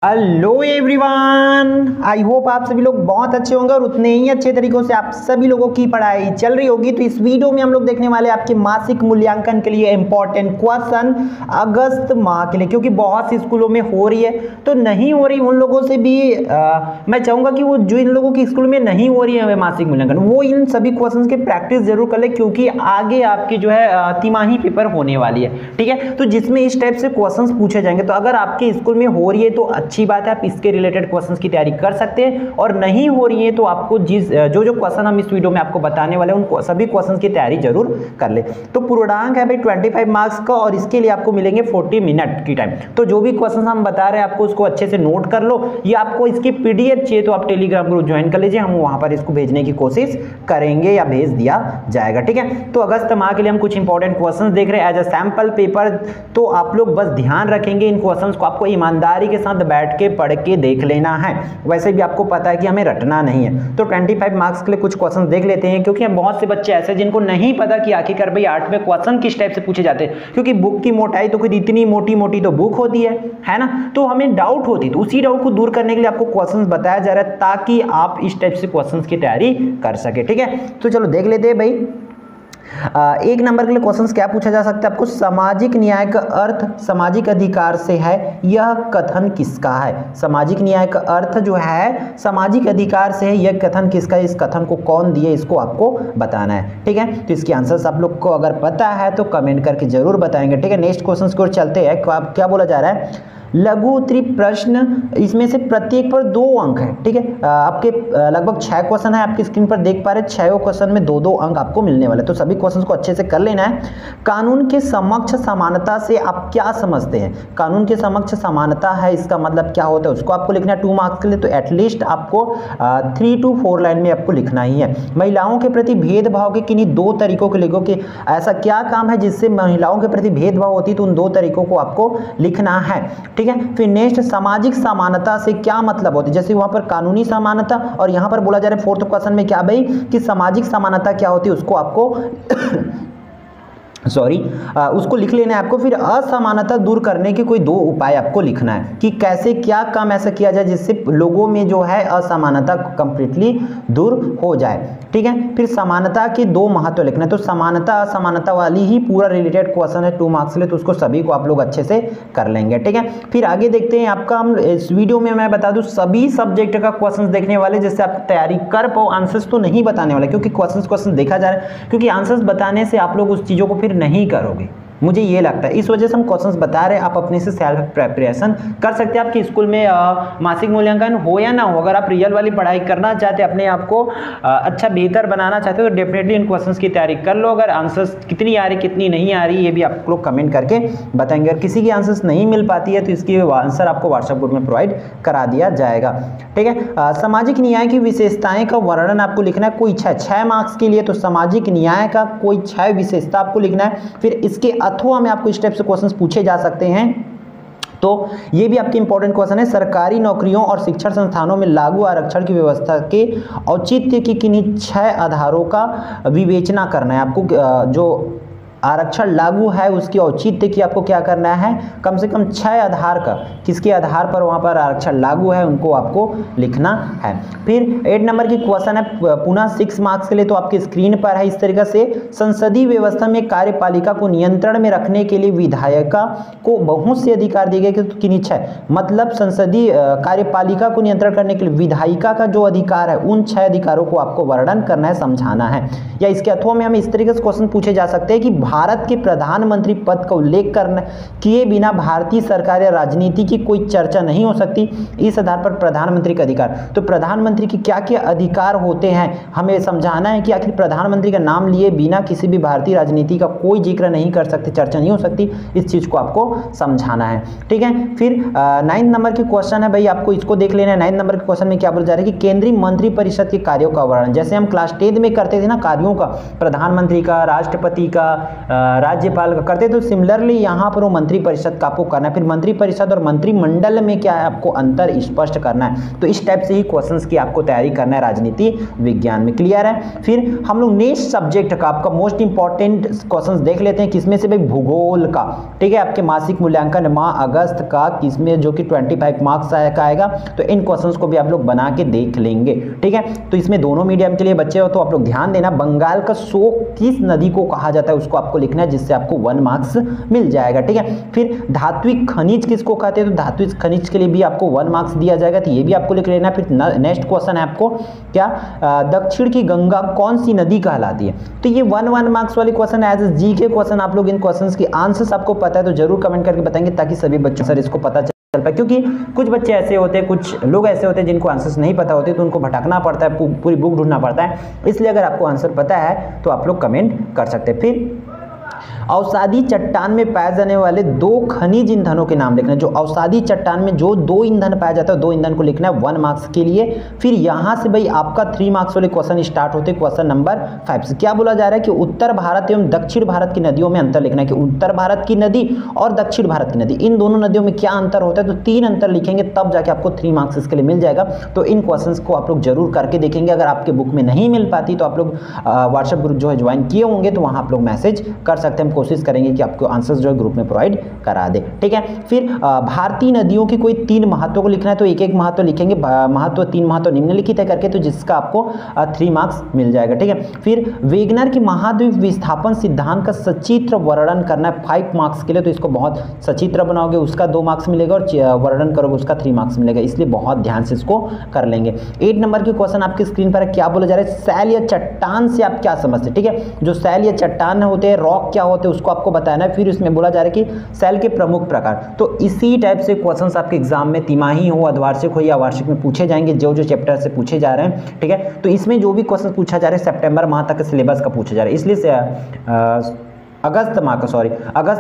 Hello everyone, I hope आप सभी लोग बहुत अच्छे होंगे और उतने ही अच्छे तरीकों से आप सभी लोगों की पढ़ाई चल रही होगी। तो इस वीडियो में हम लोग देखने वाले आपके मासिक मूल्यांकन के लिए इंपॉर्टेंट क्वेश्चन अगस्त माह के लिए, क्योंकि बहुत सी स्कूलों में हो रही है तो नहीं हो रही उन लोगों से भी मैं चाहूँगा कि वो जो इन लोगों की स्कूल में नहीं हो रही है मासिक मूल्यांकन, वो इन सभी क्वेश्चन के प्रैक्टिस जरूर कर ले, क्योंकि आगे आपकी जो है तिमाही पेपर होने वाली है। ठीक है, तो जिसमें इस टाइप से क्वेश्चन पूछे जाएंगे, तो अगर आपके स्कूल में हो रही है तो अच्छी बात है, आप इसके रिलेटेड क्वेश्चंस की तैयारी कर सकते हैं, और नहीं हो रही है तो आपको जो क्वेश्चन हम इस वीडियो में आपको बताने वाले हैं उन सभी क्वेश्चंस की तैयारी जरूर कर ले। तो पूर्णांक है भाई 25 मार्क्स का, और इसके लिए आपको मिलेंगे 40 मिनट की टाइम। तो जो भी क्वेश्चन हम बता रहे हैं आपको उसको अच्छे से नोट कर लो। ये आपको इसकी पीडीएफ चाहिए तो आप टेलीग्राम ग्रुप ज्वाइन कर लीजिए, हम वहां पर इसको भेजने की कोशिश करेंगे या भेज दिया जाएगा। ठीक है, तो अगस्त माह के लिए हम कुछ इंपॉर्टेंट क्वेश्चन देख रहे हैं एज अ सैंपल पेपर। तो आप लोग बस ध्यान रखेंगे इन क्वेश्चंस को, आपको ईमानदारी के साथ बैठ के पढ़ के देख लेना है। वैसे भी आपको पता है कि हमें रटना नहीं है। तो 25 मार्क्स के लिए कुछ क्वेश्चन देख लेते हैं, क्योंकि बहुत से बच्चे ऐसे जिनको नहीं पता कि आखिरकार भाई 8 में क्वेश्चन किस टाइप से पूछे जाते हैं, क्योंकि बुक की मोटाई तो कोई इतनी मोटी मोटी तो बुक होती है ना, तो हमें डाउट होती, तो उसी डाउट को दूर करने के लिए आपको क्वेश्चन बताया जा रहा है ताकि आप इस टाइप से क्वेश्चन की तैयारी कर सके। ठीक है, तो चलो देख लेते हैं भाई। एक नंबर के लिए क्वेश्चंस क्या पूछा जा सकता है आपको, सामाजिक न्याय का अर्थ सामाजिक अधिकार से है, यह कथन किसका है। सामाजिक न्याय का अर्थ जो है सामाजिक अधिकार से है, यह कथन किसका है, इस कथन को कौन दिए इसको आपको बताना है। ठीक है, तो इसके आंसर्स आप लोग को अगर पता है तो कमेंट करके जरूर बताएंगे। ठीक है, नेक्स्ट क्वेश्चन की ओर चलते हैं। क्या बोला जा रहा है, लघु उत्तरी प्रश्न, इसमें से प्रत्येक पर 2 अंक है। ठीक है, आपके लगभग 6 क्वेश्चन है, आपकी स्क्रीन पर देख पा रहे हैं। 6 क्वेश्चन में 2-2 अंक आपको मिलने वाले, तो सभी क्वेश्चन को अच्छे से कर लेना है। कानून के समक्ष समानता से आप क्या समझते हैं। कानून के समक्ष समानता है, इसका मतलब क्या होता है उसको आपको लिखना है 2 मार्क्स के लिए। तो एटलीस्ट आपको 3 to 4 लाइन में आपको लिखना ही है। महिलाओं के प्रति भेदभाव के किन्हीं 2 तरीकों को लिखो कि ऐसा क्या काम है जिससे महिलाओं के प्रति भेदभाव होती है, तो उन 2 तरीकों को आपको लिखना है। ठीक है, फिर नेक्स्ट सामाजिक समानता से क्या मतलब होती है, जैसे वहां पर कानूनी समानता और यहां पर बोला जा रहा है 4th क्वेश्चन में क्या भाई कि सामाजिक समानता क्या होती है, उसको आपको उसको लिख लेना है आपको। फिर असमानता दूर करने के कोई 2 उपाय आपको लिखना है कि कैसे क्या काम ऐसा किया जाए जिससे लोगों में जो है असमानता कंप्लीटली दूर हो जाए। ठीक है, फिर समानता के 2 महत्व लिखना है। तो समानता असमानता वाली ही पूरा रिलेटेड क्वेश्चन है 2 मार्क्स के लिए, तो उसको सभी को आप लोग अच्छे से कर लेंगे। ठीक है, फिर आगे देखते हैं आपका, हम इस वीडियो में मैं बता दूं सभी सब्जेक्ट का क्वेश्चन देखने वाले, जिससे आप तैयारी कर पाओ। आंसर्स तो नहीं बताने वाले, क्योंकि क्वेश्चन देखा जा रहा है, क्योंकि आंसर्स बताने से आप लोग उस चीजों को फिर नहीं करोगे, मुझे ये लगता है। इस वजह से हम क्वेश्चंस बता रहे हैं, आप अपने से सेल्फ प्रिपरेशन कर सकते हैं। आपके स्कूल में मासिक मूल्यांकन हो या ना हो, अगर आप रियल वाली पढ़ाई करना चाहते हैं, अपने आप को अच्छा बेहतर बनाना चाहते हो, तो डेफिनेटली इन क्वेश्चंस की तैयारी कर लो। अगर आंसर्स कितनी आ रही कितनी नहीं आ रही ये भी आप लोग कमेंट करके बताएंगे। अगर किसी की आंसर्स नहीं मिल पाती है तो इसकी आंसर आपको व्हाट्सएप ग्रुप में प्रोवाइड करा दिया जाएगा। ठीक है, सामाजिक न्याय की विशेषताएं का वर्णन आपको लिखना है, कोई 6 मार्क्स के लिए। तो सामाजिक न्याय का कोई 6 विशेषता आपको लिखना है। फिर इसके अथवा में आपको इस टाइप से क्वेश्चंस पूछे जा सकते हैं, तो ये भी आपके इंपॉर्टेंट क्वेश्चन है। सरकारी नौकरियों और शिक्षण संस्थानों में लागू आरक्षण की व्यवस्था के औचित्य की किन्हीं 6 आधारों का विवेचना करना है आपको। जो आरक्षण लागू है उसकी औचित्य की आपको क्या करना है, कम से कम 6 आधार का, किसके आधार पर वहां पर आरक्षण लागू है उनको आपको लिखना है। फिर 8 नंबर की क्वेश्चन है पुनः 6 मार्क्स के लिए, तो आपके स्क्रीन पर है इस तरीके से। संसदीय व्यवस्था में कार्यपालिका को नियंत्रण में रखने के लिए विधायिका को बहुत से अधिकार दिए गए, तो किन्हीं 6, मतलब संसदीय कार्यपालिका को नियंत्रण करने के लिए विधायिका का जो अधिकार है उन 6 अधिकारों को आपको वर्णन करना है, समझाना है। या इसके अथवा में हमें इस तरीके से क्वेश्चन पूछे जा सकते हैं कि भारत के प्रधानमंत्री पद का उल्लेख करना किए बिना भारतीय सरकार या राजनीति की कोई चर्चा नहीं हो सकती, इस आधार पर प्रधानमंत्री का अधिकार। तो प्रधानमंत्री की क्या क्या अधिकार होते हैं हमें समझाना है कि आखिर प्रधानमंत्री का नाम लिए बिना किसी भी भारतीय राजनीति का कोई जिक्र नहीं कर सकते, चर्चा नहीं हो सकती, इस चीज को आपको समझाना है। ठीक है, फिर 9 नंबर की क्वेश्चन है भाई, आपको इसको देख लेना है। 9 नंबर के क्वेश्चन में क्या बोला जा रहा है कि केंद्रीय मंत्रिपरिषद के कार्यों का वर्णन, जैसे हम क्लास 10 में करते थे ना कार्यों का, प्रधानमंत्री का, राष्ट्रपति का, राज्यपाल का करते, तो सिमिलरली यहाँ पर वो मंत्रिपरिषद का आपको करना है। फिर मंत्रिपरिषद और मंत्रिमंडल में क्या है आपको अंतर स्पष्ट करना है। तो इस टाइप से ही क्वेश्चंस की आपको तैयारी करना है राजनीति विज्ञान में। क्लियर है। फिर हम लोग नेक्स्ट सब्जेक्ट का आपका मोस्ट इंपॉर्टेंट क्वेश्चंस देख लेते हैं, किसमें से भाई भूगोल का। ठीक है, आपके मासिक मूल्यांकन माह अगस्त का किसमें, जो कि 25 मार्क्स का आएगा। तो इन क्वेश्चंस को भी आप लोग बना के देख लेंगे। ठीक है, तो इसमें दोनों मीडियम के लिए बच्चे हो तो आप लोग ध्यान देना। बंगाल का शोक किस नदी को कहा जाता है उसको आपको लिखना है, जिससे आपको 1 मार्क्स मिल जाएगा। ठीक है, फिर धात्विक खनिज किसको कहते हैं, तो धात्विक खनिज के लिए भी आपको 1 मार्क्स दिया जाएगा, तो ये भी आपको लिख लेना। फिर नेक्स्ट क्वेश्चन है आपको क्या, दक्षिण की गंगा कौन सी नदी कहलाती है। तो ये 1 मार्क्स वाली क्वेश्चन एज जी के क्वेश्चन, आप लोग इन क्वेश्चंस की आंसर्स आपको पता है तो जरूर कमेंट करके बताएंगे, ताकि सभी बच्चों सर इसको पता चल पाए। क्योंकि कुछ बच्चे ऐसे होते हैं, कुछ लोग ऐसे होते हैं जिनको आंसर्स नहीं पता होते, तो उनको भटकना पड़ता है, पूरी बुक ढूंढना पड़ता है। इसलिए अगर आपको आंसर पता है तो आप लोग कमेंट कर सकते हैं। फिर अवसादी चट्टान में पाए जाने वाले 2 खनिज ईंधनों के नाम लिखना है। जो अवसादी चट्टान में जो 2 ईंधन पाया जाता है, 2 ईंधन को लिखना है 1 मार्क्स के लिए। फिर यहां से भाई आपका 3 मार्क्स वाले क्वेश्चन स्टार्ट होते हैं, क्वेश्चन नंबर 5 से। क्या बोला जा रहा है कि उत्तर भारत एवं दक्षिण भारत की नदियों में अंतर लिखना है, कि उत्तर भारत की नदी और दक्षिण भारत की नदी, इन दोनों नदियों में क्या अंतर होता है। तो 3 अंतर लिखेंगे, तब जाके आपको 3 मार्क्स इसके लिए मिल जाएगा। तो इन क्वेश्चंस को आप लोग जरूर करके देखेंगे। अगर आपके बुक में नहीं मिल पाती तो आप लोग व्हाट्सएप ग्रुप जो है ज्वाइन किए होंगे, तो वहां आप लोग मैसेज कर सकते हैं। हम कोशिश करेंगे कि आपको आंसर्स जो है ग्रुप में प्रोवाइड करा दे। ठीक है, फिर भारतीय नदियों की कोई 3 महत्व को लिखना है, तो एक महत्व लिखेंगे, महत्व 3 महत्व निम्नलिखित है करके, तो जिसका आपको 3 मार्क्स मिल जाएगा। ठीक है, फिर वेगनर की महाद्वीप विस्थापन सिद्धांत का सचित्र वर्णन करना है 5 मार्क्स के लिए, तो इसको बहुत सचित्र बनाओगे उसका 2 मार्क्स मिलेगा, और वर्णन करोगे उसका 3 मार्क्स मिलेगा, इसलिए बहुत ध्यान से इसको कर लेंगे। 8 नंबर के क्वेश्चन आपकी स्क्रीन पर क्या बोला जा रहा है, सैल या चट्टान से आप क्या समझते हैं। ठीक है, जो सैल या चट्टान होते हैं, रॉक क्या होते हैं, उसको आपको बताना है। फिर इसमें बोला जा रहा है कि सेल के प्रमुख प्रकार। तो इसी टाइप से क्वेश्चंस आपके एग्जाम में तिमाही हो, अर्धवार्षिक हो या वार्षिक में पूछे जाएंगे, जो जो चैप्टर से पूछे जा रहे हैं। ठीक है, तो इसमें जो भी क्वेश्चन पूछा जा रहा है सितंबर माह तक के सिलेबस का पूछा जा रहा है, इसलिए अगस्त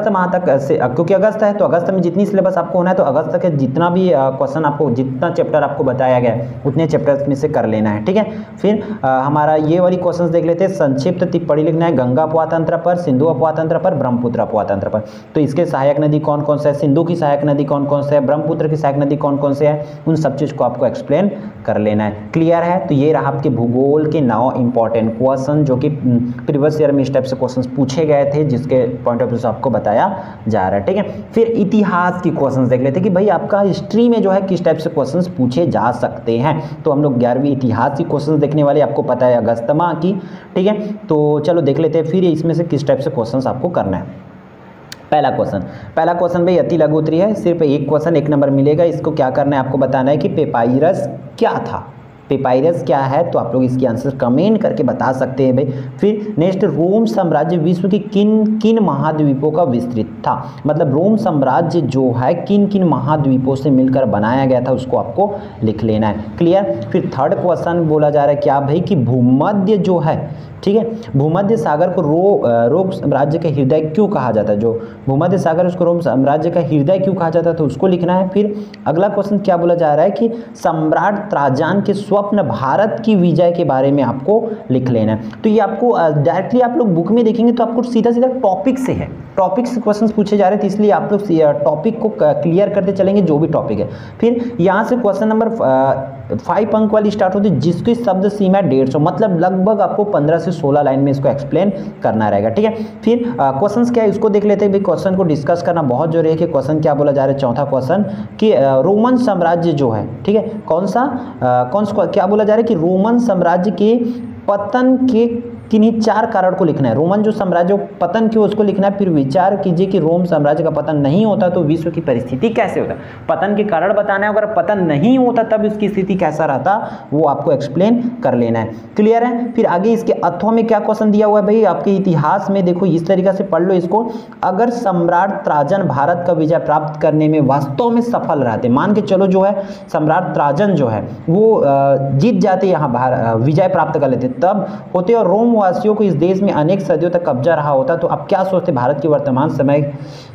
माह तक से, क्योंकि अगस्त है तो अगस्त में जितनी सिलेबस आपको होना है, तो अगस्त तक जितना भी क्वेश्चन आपको, जितना चैप्टर आपको बताया गया है उतने चैप्टर्स में से कर लेना है। ठीक है, फिर हमारा ये वाली क्वेश्चंस देख लेते हैं। संक्षिप्त टिप्पणी लिखना है गंगा अपवातंत्र पर, सिंधु अपवातंत्र पर, ब्रह्मपुत्र अपवातंत्र पर। तो इसके सहायक नदी कौन कौन से है, सिंधु की सहायक नदी कौन कौन से है, ब्रह्मपुत्र की सहायक नदी कौन कौन से है, उन सब चीज़ को आपको एक्सप्लेन कर लेना है। क्लियर है। तो ये रहा आपके भूगोल के 9 इंपॉर्टेंट क्वेश्चन, जो कि प्रीवियस ईयर में इस टाइप से क्वेश्चन पूछे गए थे, जिसके पॉइंट ऑफ व्यू से आपको बताया जा रहा है। ठीक है, फिर इतिहास की क्वेश्चंस देख लेते हैं कि भाई आपका हिस्ट्री में जो है किस टाइप से क्वेश्चंस पूछे जा सकते हैं। तो हम लोग 11वीं इतिहास की क्वेश्चंस देखने वाले, आपको पता है अगस्त माह की। ठीक है, तो चलो देख लेते हैं फिर इसमें से किस टाइप से क्वेश्चंस आपको करना है। पहला क्वेश्चन भाई अति लघु उत्तरीय है, सिर्फ एक क्वेश्चन 1 नंबर मिलेगा। इसको क्या करना है, आपको बताना है कि पेपाइरस क्या था, पेपाइरस क्या है। तो आप लोग इसकी आंसर कमेंट करके बता सकते हैं भाई। फिर नेक्स्ट, रोम साम्राज्य विश्व के किन किन महाद्वीपों का विस्तृत था, मतलब रोम साम्राज्य जो है किन किन महाद्वीपों से मिलकर बनाया गया था, उसको आपको लिख लेना है। क्लियर। फिर थर्ड क्वेश्चन बोला जा रहा है क्या भाई, कि भूमध्य जो है, ठीक है, भूमध्य सागर को रोम साम्राज्य का हृदय क्यों कहा जाता है, जो भूमध्य सागर उसको रोम साम्राज्य का हृदय क्यों कहा जाता है, तो उसको लिखना है। फिर अगला क्वेश्चन क्या बोला जा रहा है कि सम्राट त्राजान के स्वप्न भारत की विजय के बारे में आपको लिख लेना है। तो ये आपको डायरेक्टली आप लोग बुक में देखेंगे तो आपको सीधा सीधा टॉपिक से है, टॉपिक से क्वेश्चन पूछे जा रहे थे, इसलिए आप लोग टॉपिक को क्लियर करते चलेंगे जो भी टॉपिक है। फिर यहाँ से क्वेश्चन नंबर 5 अंक वाली स्टार्ट होती है, जिसकी शब्द सीमा 150, मतलब लगभग आपको 15 से 16 लाइन में इसको एक्सप्लेन करना रहेगा। ठीक है, फिर क्वेश्चन क्या है इसको देख लेते हैं भाई। क्वेश्चन को डिस्कस करना बहुत जरूरी है कि क्वेश्चन क्या बोला जा रहा है। चौथा क्वेश्चन कि रोमन साम्राज्य जो है, ठीक है, कौन सा क्या बोला जा रहा है कि रोमन साम्राज्य के पतन के किन्हीं 4 कारण को लिखना है। रोमन जो साम्राज्य पतन क्यों, उसको लिखना है। फिर विचार कीजिए कि रोम साम्राज्य का पतन नहीं होता तो विश्व की परिस्थिति कैसे होता, पतन के कारण बताना है। अगर पतन नहीं होता तब इसकी स्थिति कैसा रहता, वो आपको एक्सप्लेन कर लेना है। क्लियर है। फिर आगे इसके अथवा में क्या क्वेश्चन दिया हुआ है भाई, आपके इतिहास में देखो, इस तरीके से पढ़ लो इसको। अगर सम्राट त्राजन भारत का विजय प्राप्त करने में वास्तव में सफल रहते, मान के चलो जो है सम्राट त्राजन जो है वो जीत जाते, यहाँ विजय प्राप्त कर लेते, तब होते और रोम वासियों को इस देश में अनेक सदियों तक कब्जा रहा होता तो आप क्या सोचते भारत के वर्तमान समय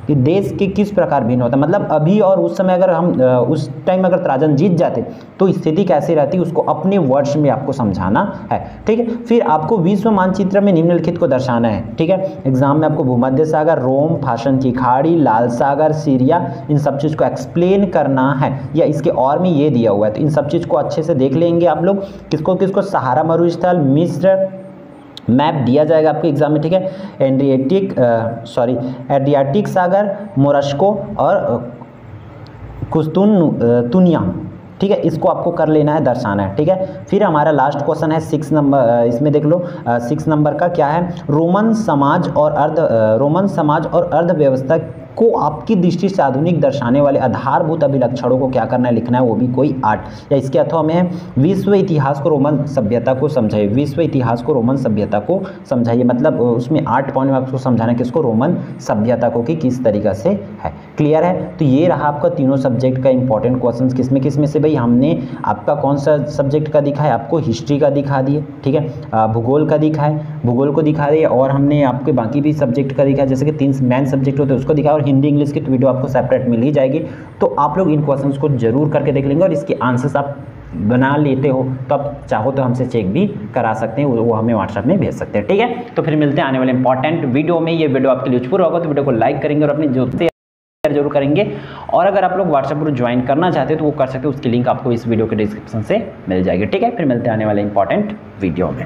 कि देश के किस प्रकार भिन्न होता? मतलब अभी और उस समय अगर हम उस टाइम अगर त्राजन जीत जाते तो स्थिति कैसी रहती, उसको अपने वर्ड्स में आपको समझाना है। ठीक है, फिर आपको विश्व मानचित्र में निम्नलिखित को दर्शाना है। ठीक है, एग्जाम में आपको भूमध्य सागर, रोम, फाशन की खाड़ी, लाल सागर, सीरिया, इन सब चीज़ को एक्सप्लेन करना है, या इसके और में ये दिया हुआ है, तो इन सब चीज़ को अच्छे से देख लेंगे आप लोग। किसको किसको? सहारा मरुस्थल, मिस्र, मैप दिया जाएगा आपके एग्जाम में। ठीक है, एड्रियाटिक सागर, मोरस्को और कुस्तुनतुनिया। ठीक है, इसको आपको कर लेना है, दर्शाना है। ठीक है, फिर हमारा लास्ट क्वेश्चन है 6 नंबर, इसमें देख लो 6 नंबर का क्या है, रोमन समाज और अर्थव्यवस्था को आपकी दृष्टि से आधुनिक दर्शाने वाले आधारभूत अभिलक्षणों को क्या करना है, लिखना है, वो भी कोई 8। या इसके अथवा में है विश्व इतिहास को रोमन सभ्यता को समझाइए, विश्व इतिहास को रोमन सभ्यता को समझाइए, मतलब उसमें 8 पॉइंट में आपको समझाना है किसको, रोमन सभ्यता को, कि किस तरीका से है। क्लियर है? तो ये रहा आपका तीनों सब्जेक्ट का इंपॉर्टेंट क्वेश्चन। किसमें से भाई हमने आपका कौन सा सब्जेक्ट का दिखा है, आपको हिस्ट्री का दिखा दिए। ठीक है, भूगोल का दिखा है, भूगोल को दिखा दिए, और हमने आपके बाकी भी सब्जेक्ट का दिखा है, जैसे कि 3 मेन सब्जेक्ट होते हैं उसको दिखा, और हिंदी इंग्लिश की तो वीडियो आपको सेपरेट मिल ही जाएगी। तो आप लोग इन क्वेश्चंस को जरूर करके देख लेंगे, और इसके आंसर्स आप बना लेते हो तो आप चाहो तो हमसे चेक भी करा सकते हैं, वो हमें व्हाट्सएप में भेज सकते हैं। ठीक है, तो फिर मिलते हैं आने वाले इंपॉर्टेंट वीडियो में। ये वीडियो आपके लिए यूजफुल होगा तो वीडियो को लाइक करेंगे और अपने दोस्तों जरूर करेंगे। और अगर आप लोग व्हाट्सएप ग्रुप ज्वाइन करना चाहते हैं तो वो कर सकते हो, उसकी लिंक आपको इस वीडियो के डिस्क्रिप्शन से मिल जाएगी। ठीक है, फिर मिलते हैं आने वाले इंपॉर्टेंट वीडियो में।